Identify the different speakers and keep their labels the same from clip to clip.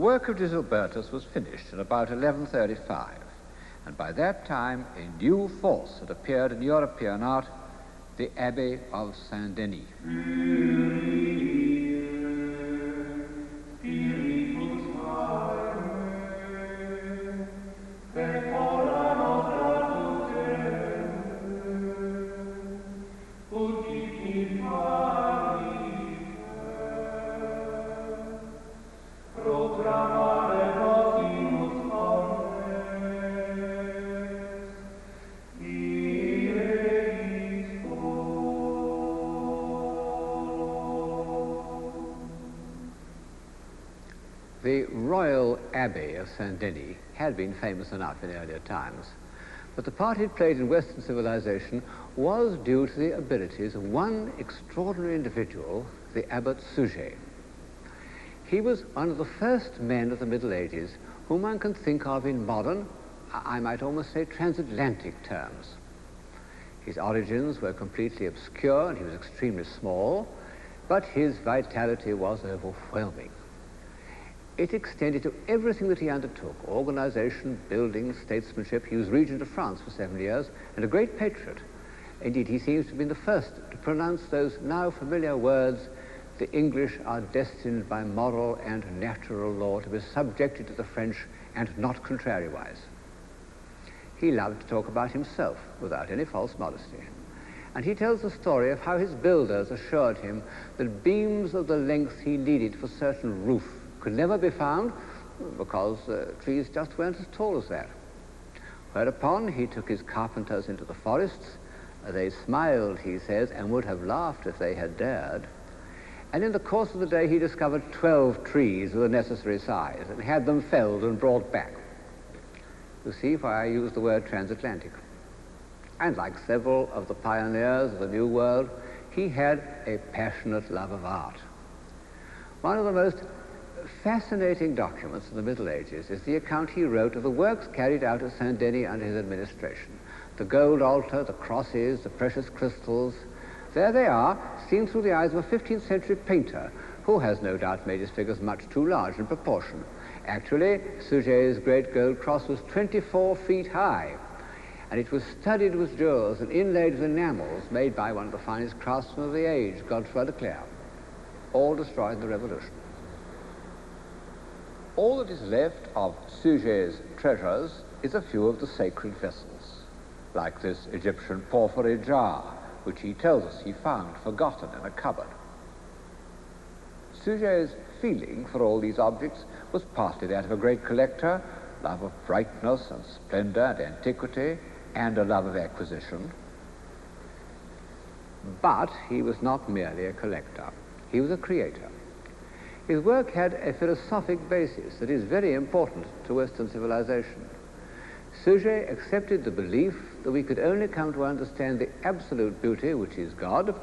Speaker 1: work of Gilbertus was finished in about 1135, and by that time a new force had appeared in European art, the Abbey of Saint-Denis. The Royal Abbey of Saint-Denis had been famous enough in earlier times, but the part it played in Western civilization was due to the abilities of one extraordinary individual, the Abbot Suger. He was one of the first men of the Middle Ages whom one can think of in modern, I might almost say transatlantic terms. His origins were completely obscure and he was extremely small, but his vitality was overwhelming. It extended to everything that he undertook: organization, building, statesmanship. He was regent of France for 7 years and a great patriot. Indeed, he seems to have been the first to pronounce those now familiar words, "The English are destined by moral and natural law to be subjected to the French and not contrariwise." He loved to talk about himself without any false modesty. And he tells the story of how his builders assured him that beams of the length he needed for certain roof could never be found because trees just weren't as tall as that. Whereupon he took his carpenters into the forests. They smiled, he says, and would have laughed if they had dared. And in the course of the day he discovered 12 trees of the necessary size and had them felled and brought back. You see why I use the word transatlantic. And like several of the pioneers of the New World, he had a passionate love of art. One of the most fascinating documents of the Middle Ages is the account he wrote of the works carried out at Saint-Denis under his administration. The gold altar, the crosses, the precious crystals. There they are, seen through the eyes of a 15th century painter who has no doubt made his figures much too large in proportion. Actually, Suger's great gold cross was 24 feet high, and it was studded with jewels and inlaid with enamels made by one of the finest craftsmen of the age, Godefroy de Clercq, all destroyed in the Revolution. All that is left of Suger's treasures is a few of the sacred vessels, like this Egyptian porphyry jar, which he tells us he found forgotten in a cupboard. Suger's feeling for all these objects was partly that of a great collector, love of brightness and splendor and antiquity, and a love of acquisition. But he was not merely a collector. He was a creator. His work had a philosophic basis that is very important to Western civilization. Suger accepted the belief that we could only come to understand the absolute beauty, which is God,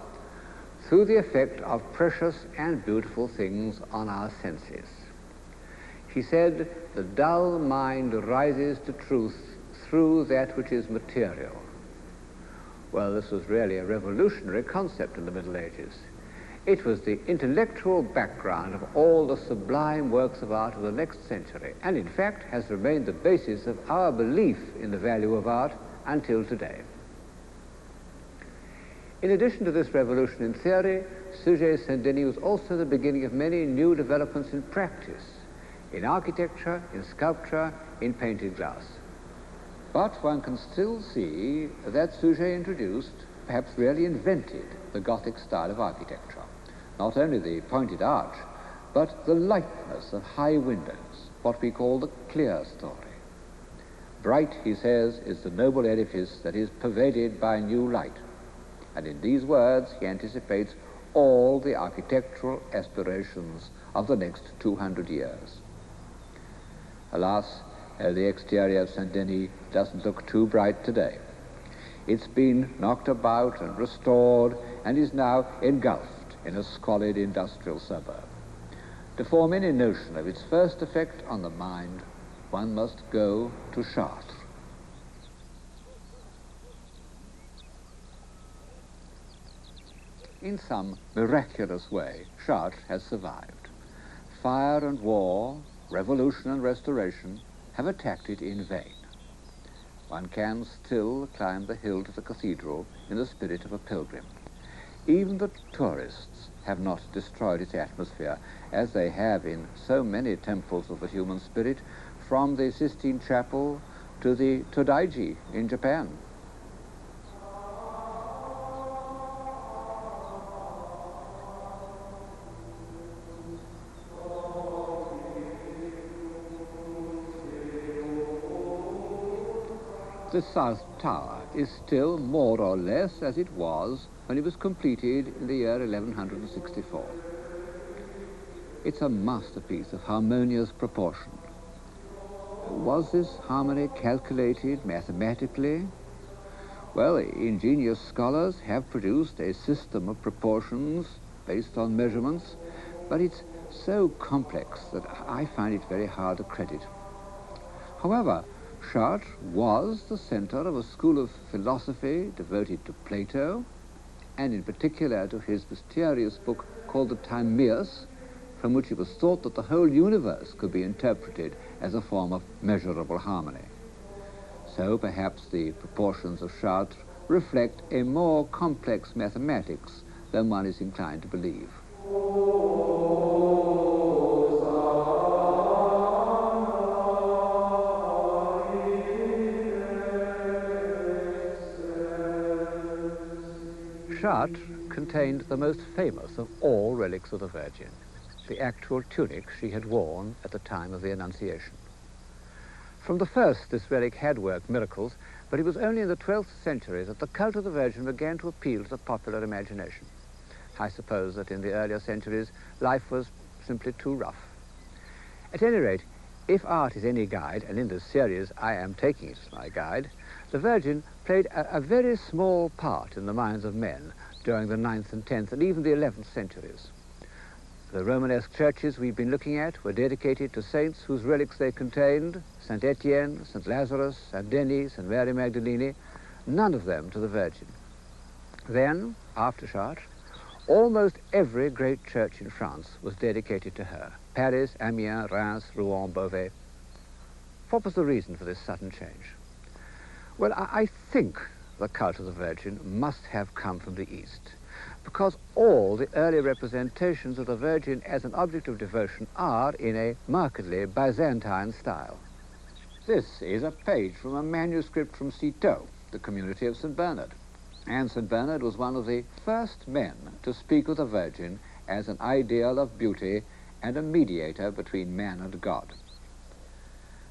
Speaker 1: through the effect of precious and beautiful things on our senses. He said, "The dull mind rises to truth through that which is material." Well, this was really a revolutionary concept in the Middle Ages. It was the intellectual background of all the sublime works of art of the next century, and in fact has remained the basis of our belief in the value of art until today. In addition to this revolution in theory, Suger's Saint-Denis was also the beginning of many new developments in practice, in architecture, in sculpture, in painted glass. But one can still see that Suger introduced, perhaps really invented, the Gothic style of architecture. Not only the pointed arch, but the lightness of high windows, what we call the clear story. Bright, he says, is the noble edifice that is pervaded by new light. And in these words, he anticipates all the architectural aspirations of the next 200 years. Alas, the exterior of Saint-Denis doesn't look too bright today. It's been knocked about and restored and is now engulfed in a squalid industrial suburb. To form any notion of its first effect on the mind, one must go to Chartres. In some miraculous way, Chartres has survived. Fire and war, revolution and restoration have attacked it in vain. One can still climb the hill to the cathedral in the spirit of a pilgrim. Even the tourists have not destroyed its atmosphere, as they have in so many temples of the human spirit, from the Sistine Chapel to the Todaiji in Japan. The South Tower is still more or less as it was when it was completed in the year 1164. It's a masterpiece of harmonious proportion. Was this harmony calculated mathematically? Well, ingenious scholars have produced a system of proportions based on measurements, but it's so complex that I find it very hard to credit. However, Chartres was the center of a school of philosophy devoted to Plato, and in particular to his mysterious book called the Timaeus, from which it was thought that the whole universe could be interpreted as a form of measurable harmony. So perhaps the proportions of Chartres reflect a more complex mathematics than one is inclined to believe. Chartres contained the most famous of all relics of the Virgin, the actual tunic she had worn at the time of the Annunciation. From the first, this relic had worked miracles, but it was only in the 12th century that the cult of the Virgin began to appeal to the popular imagination. I suppose that in the earlier centuries, life was simply too rough. At any rate, if art is any guide, and in this series I am taking it as my guide, the Virgin played a very small part in the minds of men during the 9th and 10th and even the 11th centuries. The Romanesque churches we've been looking at were dedicated to saints whose relics they contained: St. Etienne, St. Lazarus, St. Denis, and Mary Magdalene, none of them to the Virgin. Then, after Chartres, almost every great church in France was dedicated to her: Paris, Amiens, Reims, Rouen, Beauvais. What was the reason for this sudden change? Well, I think the cult of the Virgin must have come from the East, because all the early representations of the Virgin as an object of devotion are in a markedly Byzantine style. This is a page from a manuscript from Citeaux, the community of St. Bernard. And St. Bernard was one of the first men to speak of the Virgin as an ideal of beauty and a mediator between man and God.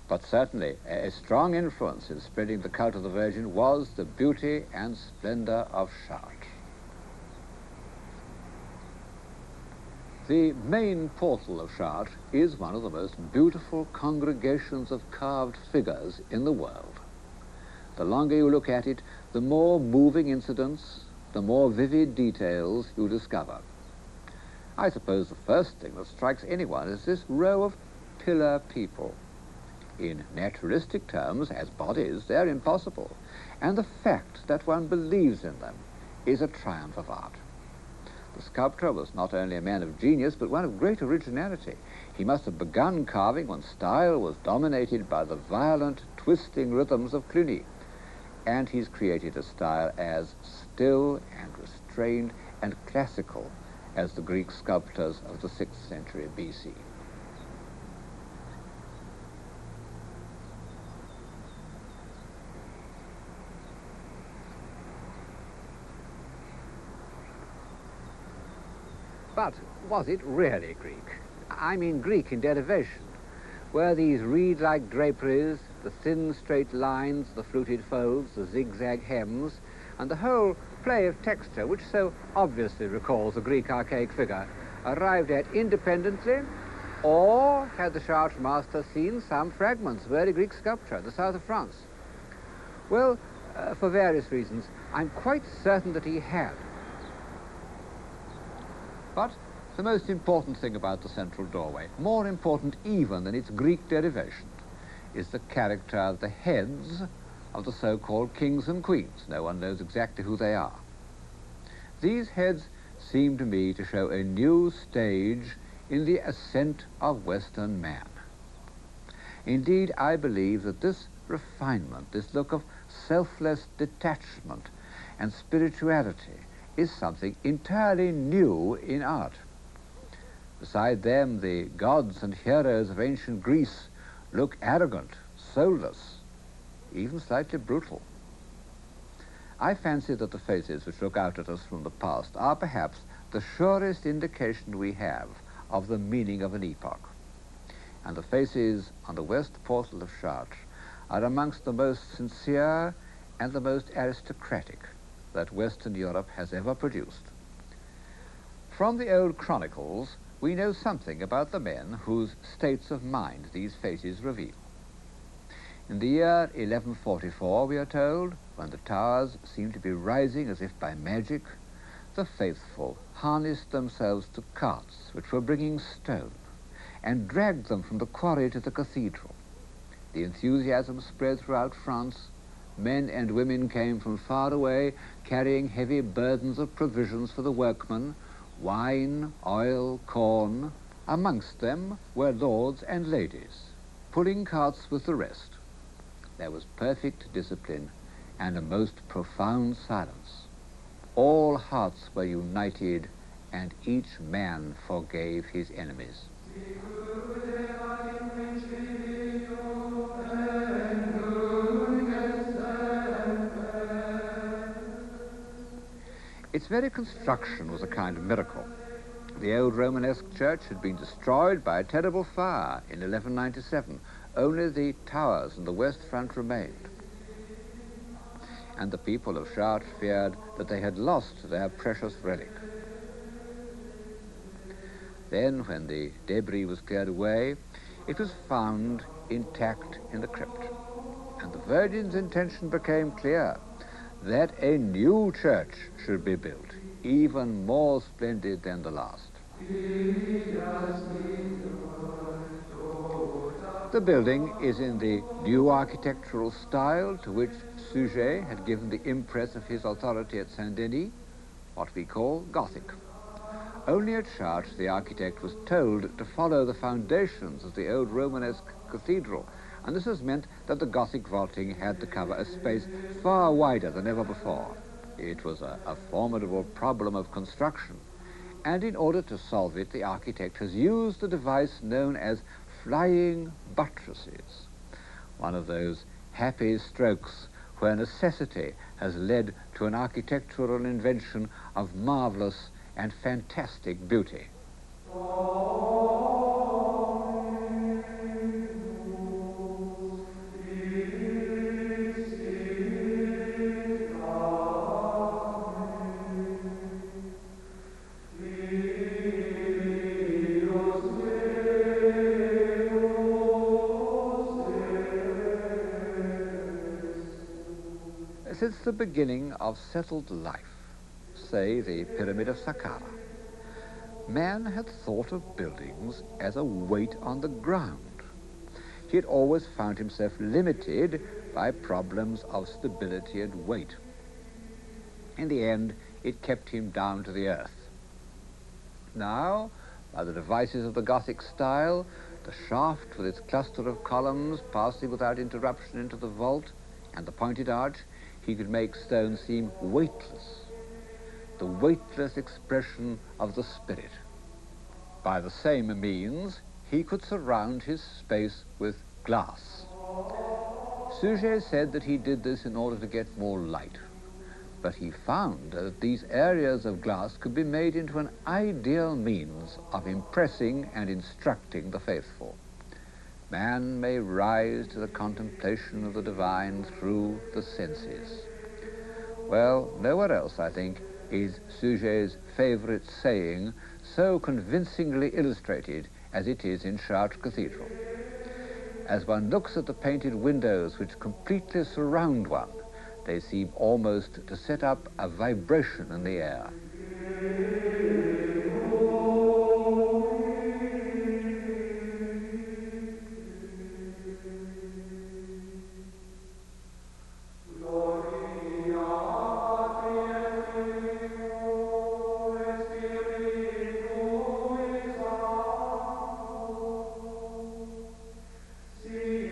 Speaker 1: But certainly a strong influence in spreading the cult of the Virgin was the beauty and splendor of Chartres. The main portal of Chartres is one of the most beautiful congregations of carved figures in the world. The longer you look at it, the more moving incidents, the more vivid details you discover. I suppose the first thing that strikes anyone is this row of pillar people. In naturalistic terms, as bodies, they're impossible, and the fact that one believes in them is a triumph of art. The sculptor was not only a man of genius, but one of great originality. He must have begun carving when style was dominated by the violent, twisting rhythms of Cluny, and he's created a style as still and restrained and classical as the Greek sculptors of the 6th century BC. But was it really Greek? I mean Greek in derivation. Were these reed-like draperies, the thin straight lines, the fluted folds, the zigzag hems, and the whole play of texture, which so obviously recalls a Greek archaic figure, arrived at independently, or had the Chartres master seen some fragments of early Greek sculpture in the south of France? Well, for various reasons, I'm quite certain that he had. But the most important thing about the central doorway, more important even than its Greek derivation, is the character of the heads of the so-called kings and queens. No one knows exactly who they are. These heads seem to me to show a new stage in the ascent of Western man. Indeed, I believe that this refinement, this look of selfless detachment and spirituality is something entirely new in art. Beside them, the gods and heroes of ancient Greece look arrogant, soulless, even slightly brutal. I fancy that the faces which look out at us from the past are perhaps the surest indication we have of the meaning of an epoch. And the faces on the west portal of Chartres are amongst the most sincere and the most aristocratic that Western Europe has ever produced. From the old chronicles, we know something about the men whose states of mind these faces reveal. In the year 1144, we are told, when the towers seemed to be rising as if by magic, the faithful harnessed themselves to carts which were bringing stone and dragged them from the quarry to the cathedral. The enthusiasm spread throughout France. Men and women came from far away, carrying heavy burdens of provisions for the workmen, wine, oil, corn. Amongst them were lords and ladies, pulling carts with the rest. There was perfect discipline and a most profound silence. All hearts were united, and each man forgave his enemies. Its very construction was a kind of miracle. The old Romanesque church had been destroyed by a terrible fire in 1197. Only the towers and the west front remained. And the people of Chartres feared that they had lost their precious relic. Then, when the debris was cleared away, it was found intact in the crypt. And the Virgin's intention became clear, that a new church should be built, even more splendid than the last. The building is in the new architectural style to which Suger had given the impress of his authority at Saint-Denis, what we call Gothic. Only at Chartres the architect was told to follow the foundations of the old Romanesque cathedral, and this has meant that the Gothic vaulting had to cover a space far wider than ever before. It was a formidable problem of construction, and in order to solve it, the architect has used a device known as flying buttresses, one of those happy strokes where necessity has led to an architectural invention of marvelous and fantastic beauty. Since the beginning of settled life, say the Pyramid of Saqqara, man had thought of buildings as a weight on the ground. He had always found himself limited by problems of stability and weight. In the end, it kept him down to the earth. Now, by the devices of the Gothic style, the shaft with its cluster of columns passing without interruption into the vault, and the pointed arch, he could make stone seem weightless, the weightless expression of the spirit. By the same means, he could surround his space with glass. Suger said that he did this in order to get more light, but he found that these areas of glass could be made into an ideal means of impressing and instructing the faithful. Man may rise to the contemplation of the divine through the senses. Well, nowhere else, I think, is Suger's favorite saying so convincingly illustrated as it is in Chartres Cathedral. As one looks at the painted windows which completely surround one, they seem almost to set up a vibration in the air.
Speaker 2: See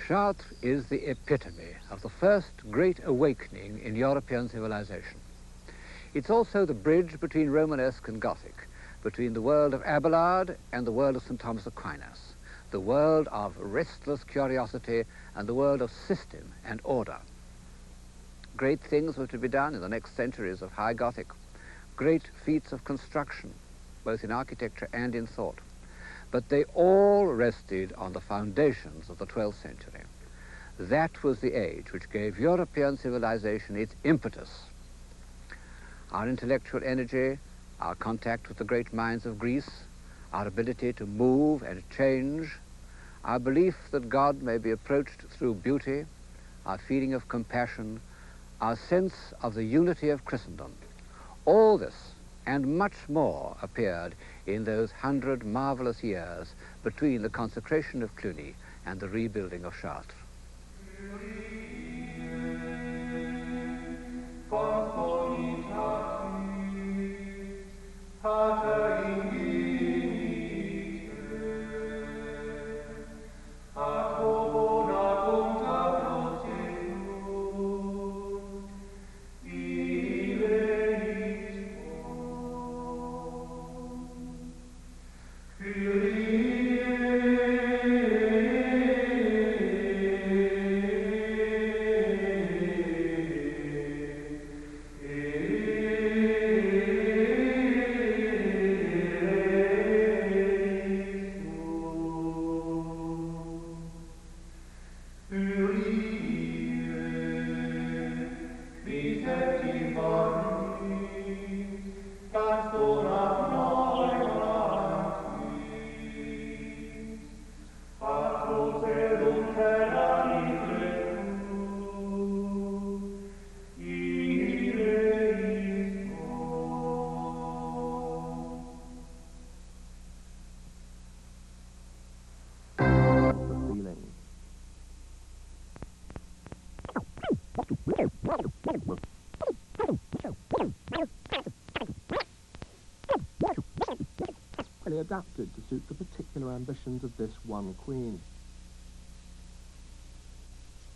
Speaker 1: Chartres is the epitome of the first great awakening in European civilization. It's also the bridge between Romanesque and Gothic, between the world of Abelard and the world of St. Thomas Aquinas, the world of restless curiosity and the world of system and order. Great things were to be done in the next centuries of High Gothic, great feats of construction, both in architecture and in thought. But they all rested on the foundations of the 12th century. That was the age which gave European civilization its impetus. Our intellectual energy, our contact with the great minds of Greece, our ability to move and change, our belief that God may be approached through beauty, our feeling of compassion, our sense of the unity of Christendom, all this and much more appeared in those 100 marvelous years between the consecration of Cluny and the rebuilding of Chartres.
Speaker 2: Adapted to suit the particular ambitions of this one queen.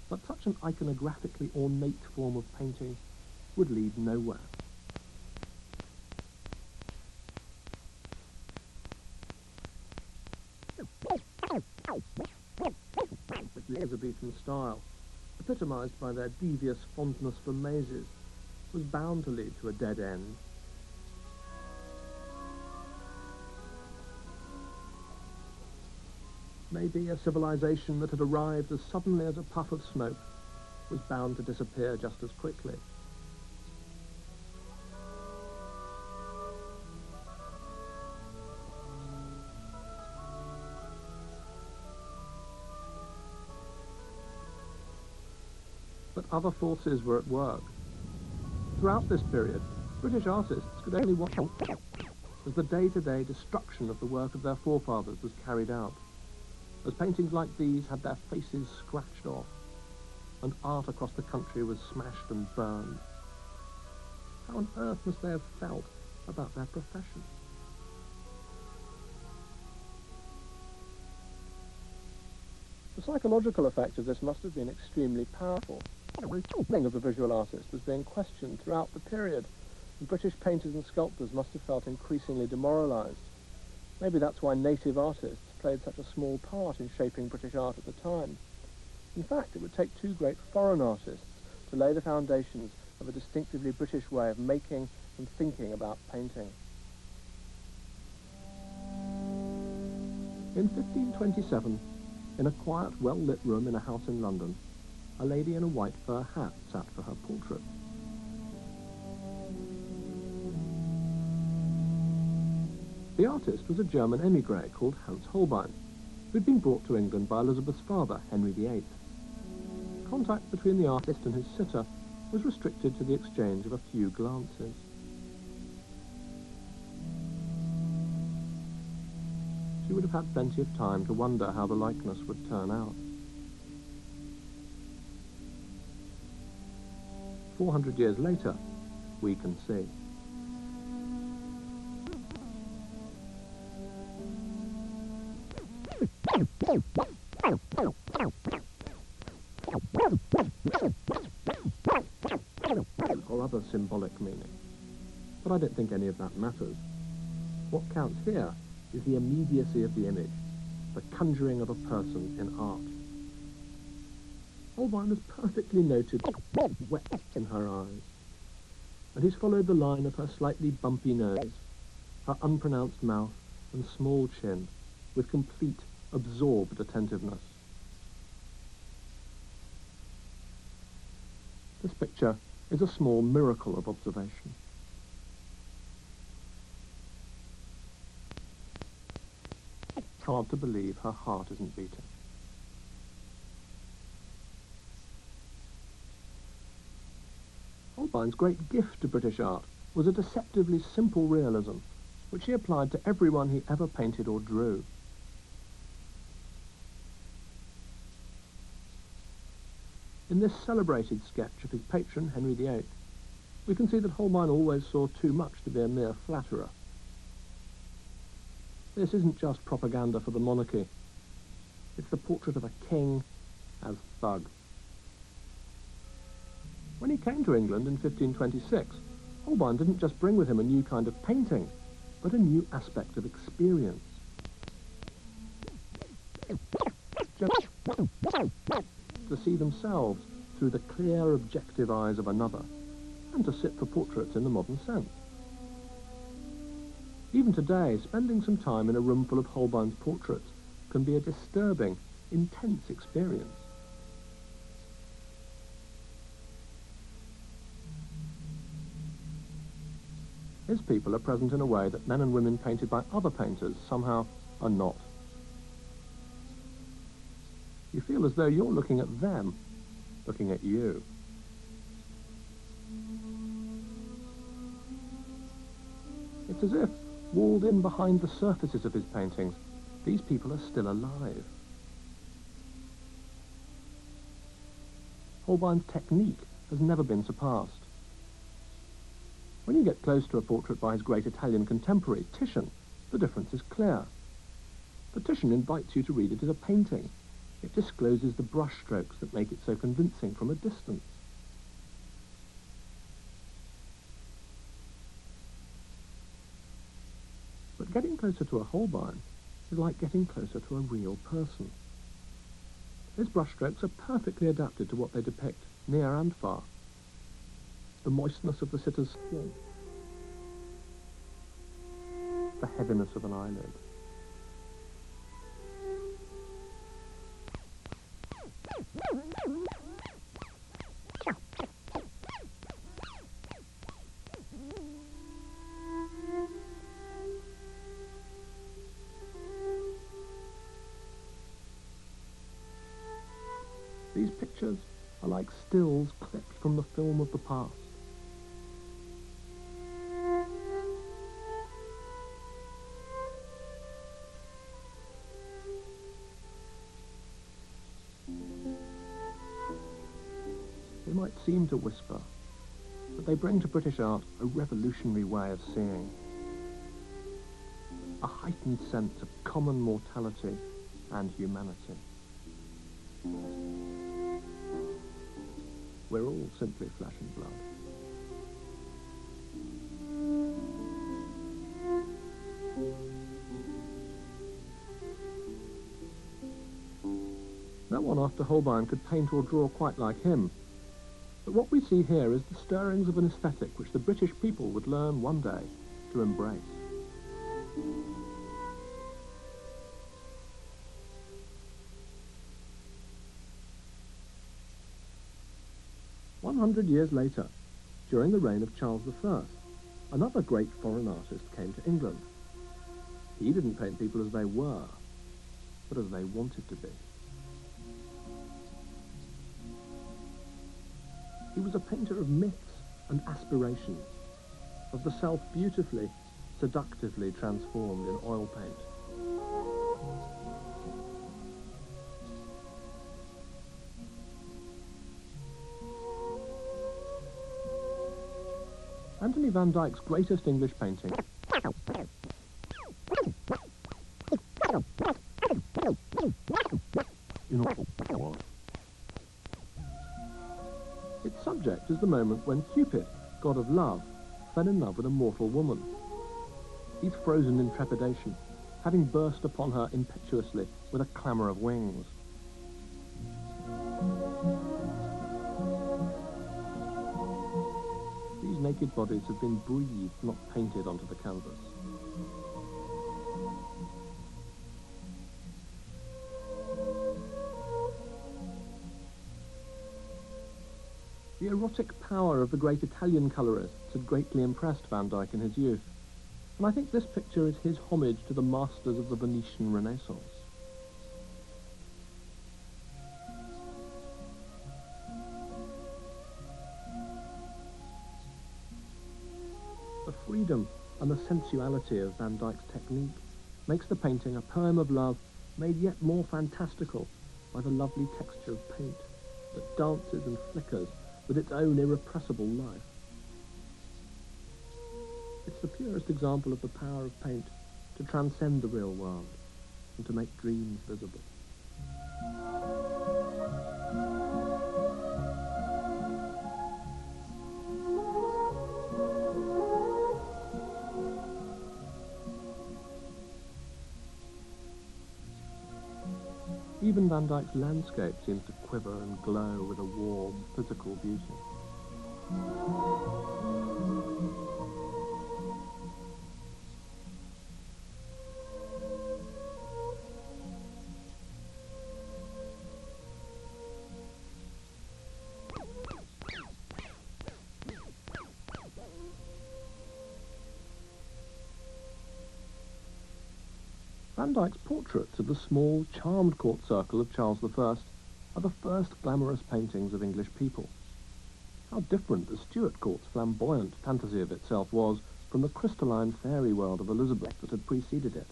Speaker 2: But such an iconographically ornate form of painting would lead nowhere. The Elizabethan style, epitomised by their devious fondness for mazes, was bound to lead to a dead end. Maybe a civilization that had arrived as suddenly as a puff of smoke was bound to disappear just as quickly. But other forces were at work. Throughout this period, British artists could only watch as the day-to-day destruction of the work of their forefathers was carried out, as paintings like these had their faces scratched off, and art across the country was smashed and burned. How on earth must they have felt about their profession? The psychological effect of this must have been extremely powerful. The calling of the visual artist was being questioned throughout the period, and British painters and sculptors must have felt increasingly demoralised. Maybe that's why native artists played such a small part in shaping British art at the time. In fact, it would take two great foreign artists to lay the foundations of a distinctively British way of making and thinking about painting. In 1527, in a quiet, well-lit room in a house in London, a lady in a white fur hat sat for her portrait. The artist was a German émigré called Hans Holbein, who'd been brought to England by Elizabeth's father, Henry VIII. Contact between the artist and his sitter was restricted to the exchange of a few glances. She would have had plenty of time to wonder how the likeness would turn out. 400 years later, we can see. symbolic meaning. But I don't think any of that matters. What counts here is the immediacy of the image, the conjuring of a person in art. Holbein has perfectly noted the wet in her eyes, and he's followed the line of her slightly bumpy nose, her unpronounced mouth and small chin with complete, absorbed attentiveness. This picture is a small miracle of observation. It's hard to believe her heart isn't beating. Holbein's great gift to British art was a deceptively simple realism, which he applied to everyone he ever painted or drew. In this celebrated sketch of his patron, Henry VIII, we can see that Holbein always saw too much to be a mere flatterer. This isn't just propaganda for the monarchy. It's the portrait of a king as thug. When he came to England in 1526, Holbein didn't just bring with him a new kind of painting, but a new aspect of experience. To see themselves through the clear, objective eyes of another, and to sit for portraits in the modern sense. Even today, spending some time in a room full of Holbein's portraits can be a disturbing, intense experience. His people are present in a way that men and women painted by other painters somehow are not. You feel as though you're looking at them, looking at you. It's as if, walled in behind the surfaces of his paintings, these people are still alive. Holbein's technique has never been surpassed. When you get close to a portrait by his great Italian contemporary, Titian, the difference is clear. For Titian invites you to read it as a painting. It discloses the brushstrokes that make it so convincing from a distance. But getting closer to a Holbein is like getting closer to a real person. His brushstrokes are perfectly adapted to what they depict, near and far. The moistness of the sitter's skin, the heaviness of an eyelid. These pictures are like stills clipped from the film of the past. They might seem to whisper, but they bring to British art a revolutionary way of seeing. A heightened sense of common mortality and humanity. We're all simply flesh and blood. No one after Holbein could paint or draw quite like him. But what we see here is the stirrings of an aesthetic which the British people would learn one day to embrace. "100 years later, during the reign of Charles I, another great foreign artist came to England. He didn't paint people as they were, but as they wanted to be. He was a painter of myths and aspirations, of the self beautifully, seductively transformed in oil paint. Anthony van Dyck's greatest English painting its subject is the moment when Cupid, god of love, fell in love with a mortal woman. He's frozen in trepidation, having burst upon her impetuously with a clamour of wings. These naked bodies have been breathed, not painted onto the canvas. The erotic power of the great Italian colourists had greatly impressed Van Dyck in his youth, and I think this picture is his homage to the masters of the Venetian Renaissance. The freedom and the sensuality of Van Dyck's technique makes the painting a poem of love made yet more fantastical by the lovely texture of paint that dances and flickers with its own irrepressible life. It's the purest example of the power of paint to transcend the real world and to make dreams visible. Even Van Dyck's landscape seems to quiver and glow with a warm, physical beauty. Van Dyck's portraits of the small, charmed court circle of Charles I are the first glamorous paintings of English people. How different the Stuart court's flamboyant fantasy of itself was from the crystalline fairy world of Elizabeth that had preceded it.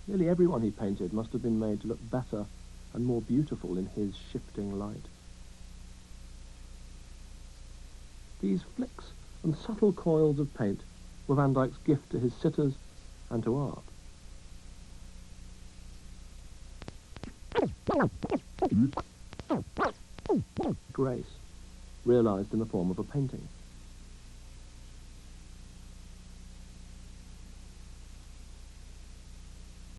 Speaker 2: Nearly everyone he painted must have been made to look better and more beautiful in his shifting light. These flicks and subtle coils of paint were Van Dyck's gift to his sitters and to art. Grace, realised in the form of a painting.